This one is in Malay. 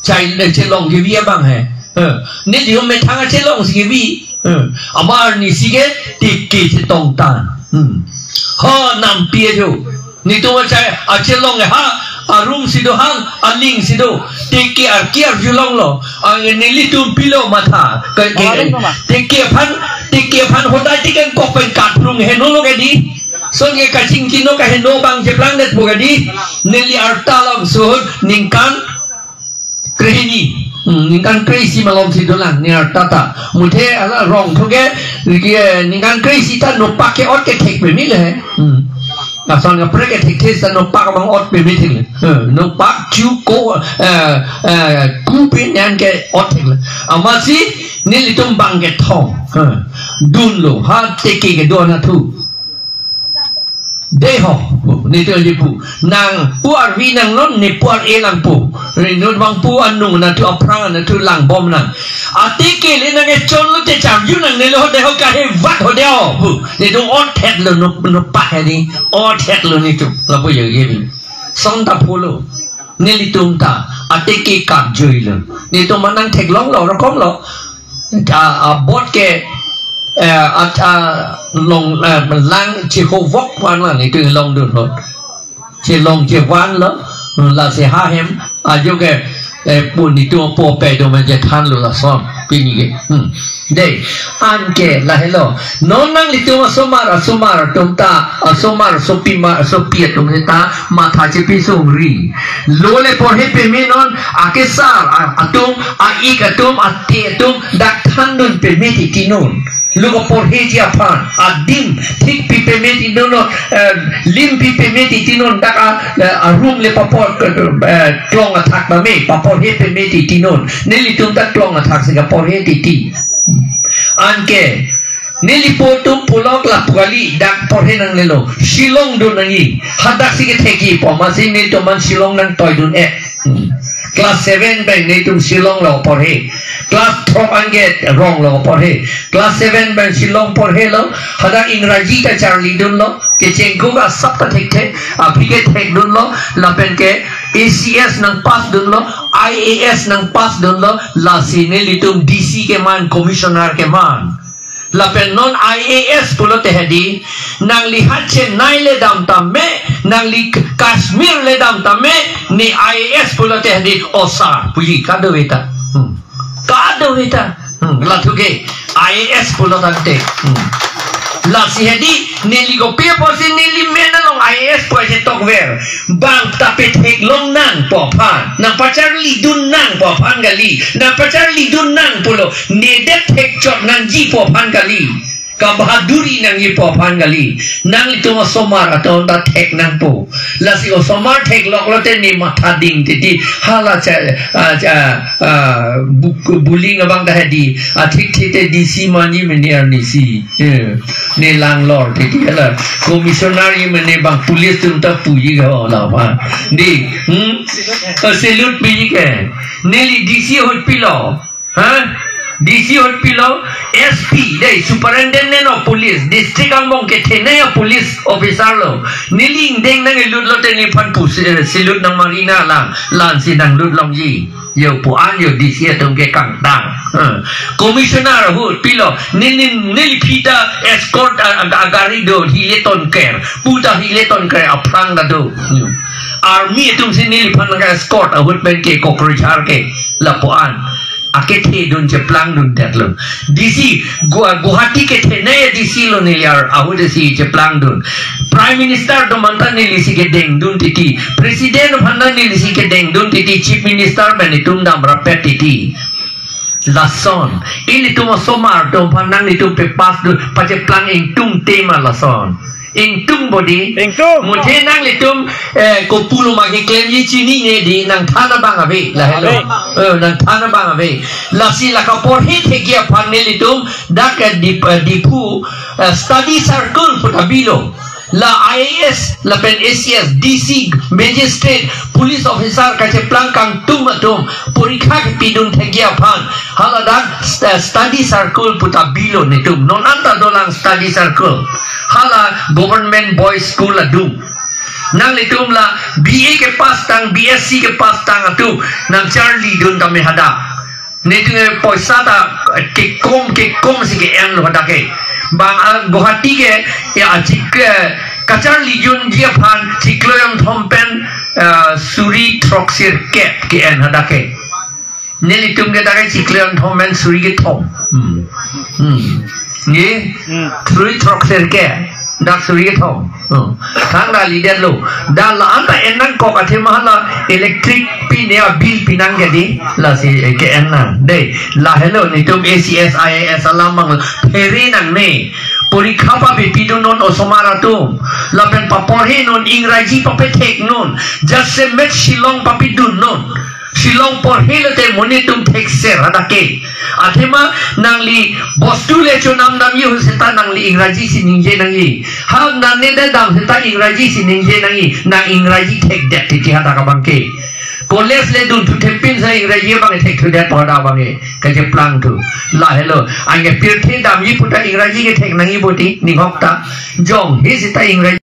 chạy trên lòng cái vía bằng hè nên thì hôm nay thằng trên lòng cái vi mà ni si cái thì kỳ thì tông tàn ha nằm bia chứ ni tu mà chạy ở trên lòng này ha room sido hang ling sido teki arkia julong lo nili tum pilo mata teki phan hodai tikan kopen katrung heno lo gadi so nge kaching kino ka heno bang jeplang net bugadi nili artalam suhud ningkan krehini ningkan crazy malom sido lang ni artata muthe ala rong thoge ningkan crazy ta no pake ot ke thek be mile he là son cái prek cái thế san nó pak bằng ot pe mi thing nó pak chu ko ku pe nan cái ot thing ama si ni litum bang cái thong dun lo ha te ki cái do na thu de ho ni te li pu nang puar vi nang non ni puar e lang pu ni non bang pu anung na thu aprang na thu lang bom na ati ke le na ke chon lo te cham yu nang ne lo de ho ka he vat ho de ho pu ni do ot thet lo no pa he ni ot thet lo ni tu la bo ye ge ni song ta pu lo ni li tum ta ati ke ka joi lo ni to manang thek long lo ro kom lo bot ke long lang chỉ khâu vóc quan là này từ long được rồi chỉ long chỉ quan đó là sẽ ha hem vô cái buồn đi tua po pe đồ mình sẽ than luôn là xong cái gì cái đây anh kể là hello nó năng đi tua somar chúng ta somar sopima sopia chúng ta mà thay chỉ pi sung ri lô le por he pe mi non akesar atum aik atum ati atum dak than nun pe mi ti tinon luego por hejia pan adim tik pipe meti nono lim pipe meti tinon daka room le papor klong attack na me papor hepe meti tinon neli tum tak klong attack sega por heti ti anke neli potum pulok la pukali dak por he nang lelo silong do nangi hadak sige theki pomasi ne to man silong nang toy dun class 7 bang ne tum silong lo por he class 3 anget wrong lo por he class 7 bang silong por he lo hada इंग्रजी का charlie dun lo ke chengko ka sab ta thek the apike thek dun lo la pen ke ACS nang pass dun lo IAS nang pass dun lo la sine litum DC ke man commissioner ke man la pen non IAS pulo te hedi nang li hache nai le dam ta me nang li Kashmir le dam ta me ni IAS pulo te hedi osa puji ka do eta la thuke IAS pulo tante la si hedi neli go pe posi neli menalong IAS po se tokver bang tapet hek long nang po phan na pachar li dun nang po phan gali na pachar li dun nang pulo nedet hek chot nang ji po phan gali ka bahaduri nang ji po phan gali nang itu somar atau da thek nang po la si o somar thek lok lo te ni matha ding ti hala cha bullying abang da hedi thik thik te DC mani meniar ni si ne lang lor ti la commissioner mene bang police tum ta puji ga la ba di salute pi ke neli DC hot pilo ha DC hot pilo SP dai superintendent of police district ambong ke thene police officer lo niling deng nang lut lo te ni phan pu salute nang marina lan si nang lut long ji yo pu an yo DC tong ke kang dang commissioner hot pilo nili pita escort agari do hileton care puta hileton care aprang da do army tum sin nili phan nang escort hot ben ke cockroach ke la pu an akete dun jeplang dun datlo DC Guwahati ke thene DC lo nilar ahud si jeplang dun prime minister do mantan nili si ke deng dun titi president bhandan nili si ke deng dun titi chief minister bani tum dam rapet titi lason ini tum somar do bhandan ni tum pe pas dun pa jeplang ing tum tema lason ing tum body ing tum muthe nang le tum ko pulo ma ke claim yi chini ne di nang thana bang ave la hello nang thana bang ave la si la ka por he the kia phan ne le tum dak di pu study circle putabilo la IAS la pen ACS DC magistrate police officer ka che plan kang tum porikha ke pidun the kia phan hala dak study circle putabilo ne tum non anta dolang study circle hala government boys school adum nang litum la BA ke pas tang BSc ke pas tang atu nang Charlie dun kami hada ni tu poisa ta ke kom si ke en lo hada ke bang Guwahati ke ya jik ka Charlie jun dia phan cikloyang thompen suri troxir ke en hada ke ni litum ke ta ke cikloyang thompen suri ke thom ni suri troxir ke dak suri ke thom thang la lider lo da la anta enan ko ka the mahala electric pi ne bill pinang jadi la si ke enan de la hello ni tum ACS IAS alamang peri nang ne porikha pa be pidunon osomara tum la pen papore non ingraji pa petek non just se met Shillong pa pidun non Shillong por helate monitum texer hadake athema nangli bostu le chonam nam yu seta nangli ingraji siningje nangi ha nanne da dam seta ingraji siningje nangi na ingraji tek det ti hadaka bangke college le dun tu tepin sa ingraji bang tek tu det pada bange ka je plan tu la hello ange pirthe dam yi puta ingraji ke tek nangi boti ni hokta jong he seta ingraji